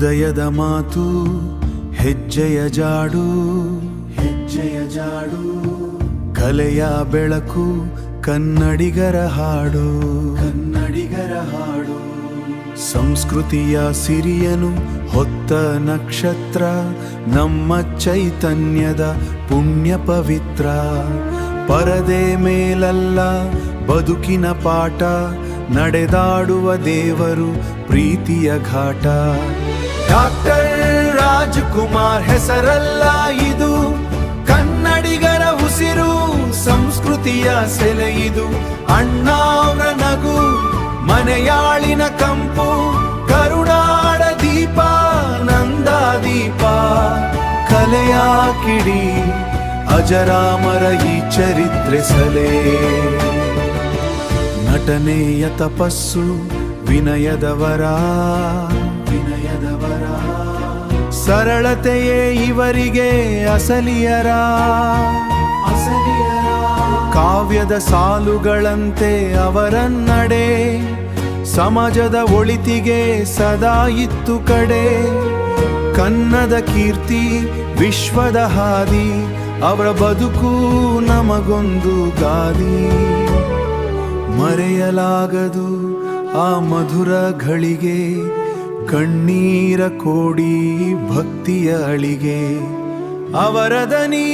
ಹೃದಯದ ಮಾತು ಹೆಜ್ಜೆಯ ಜಾಡು ಹೆಜ್ಜೆಯ ಜಾಡು ಕಲೆಯ ಬೆಳಕು ಕನ್ನಡಿಗರ ಹಾಡು ಕನ್ನಡಿಗರ ಹಾಡು ಸಂಸ್ಕೃತಿಯ ಸಿರಿಯನು ಹೊತ್ತ ನಕ್ಷತ್ರ ನಮ್ಮ ಚೈತನ್ಯದ ಪುಣ್ಯ ಪವಿತ್ರ ಪರದೆ ಮೇಲಲ್ಲ ಬದುಕಿನ ಪಾಠ ನಡೆದಾಡುವ ದೇವರು ಪ್ರೀತಿಯ ಘಾಟ ಡಾಕ್ಟರ್ ರಾಜಕುಮಾರ್ ಹೆಸರಲ್ಲ ಇದು ಕನ್ನಡಿಗರ ಉಸಿರು ಸಂಸ್ಕೃತಿಯ ಸೆಲೆ ಇದು ಅಣ್ಣಾವ್ರ ನಗು ಮನೆಯಾಳಿನ ಕಂಪು ಕರುನಾಡ ದೀಪ ನಂದಾದೀಪ ಕಲೆಯ ಕಿಡಿ ಅಜರಾಮರ ಈ ಚರಿತ್ರೆ ಸಲೆ ನಟನೆಯ ತಪಸ್ಸು ವಿನಯದವರ ಸರಳತೆಯೇ ಇವರಿಗೆ ಅಸಲಿಯರ ಕಾವ್ಯದ ಸಾಲುಗಳಂತೆ ಅವರನ್ನಡೆ ಸಮಾಜದ ಒಳಿತಿಗೆ ಸದಾ ಇತ್ತು ಕಡೆ ಕನ್ನಡ ಕೀರ್ತಿ ವಿಶ್ವದ ಹಾದಿ ಅವರ ಬದುಕು ನಮಗೊಂದು ಗಾದಿ ಮರೆಯಲಾಗದು ಆ ಮಧುರ ಘಳಿಗೆ ಕಣ್ಣೀರ ಕೋಡಿ ಭಕ್ತಿಯ ಅಳಿಗೆ ಅವರ ದನಿ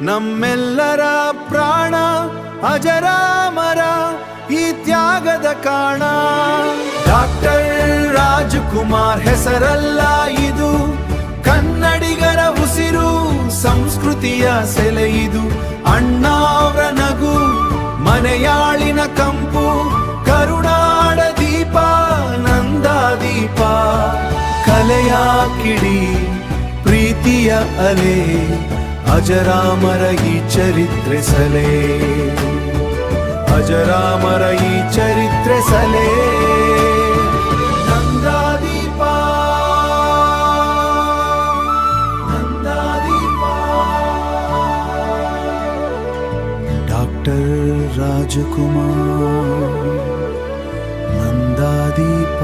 ನಮ್ಮೆಲ್ಲರ ಪ್ರಾಣ ಅಜರಾಮರ ಈ ತ್ಯಾಗದ ಕಾಣ ಡಾಕ್ಟರ್ ರಾಜಕುಮಾರ್ ಹೆಸರಲ್ಲ ಇದು ಕನ್ನಡಿಗರ ಉಸಿರು ಸಂಸ್ಕೃತಿಯ ಸೆಲೆ ಇದು ಅಣ್ಣಾವ್ರ ನಗು ಮನೆಯಾಳಿನ ಕಂಪು ಕರುನಾಡ ದೀಪ ನಂದಾದೀಪ ಕಲೆಯ ಕಿಡಿ ಪ್ರೀತಿಯ ಅಲೆ ಅಜರಾಮರ ಈ ಚರಿತ್ರೆ ಸಲೆ ಅಜರಾಮರ ಈ ಚರಿತ್ರೆ ಸಲೆ ನಂದಾದೀಪ ನಂದಾದೀಪ ಡಾಕ್ಟರ್ ರಾಜಕುಮಾರ್ ನಂದಾದೀಪ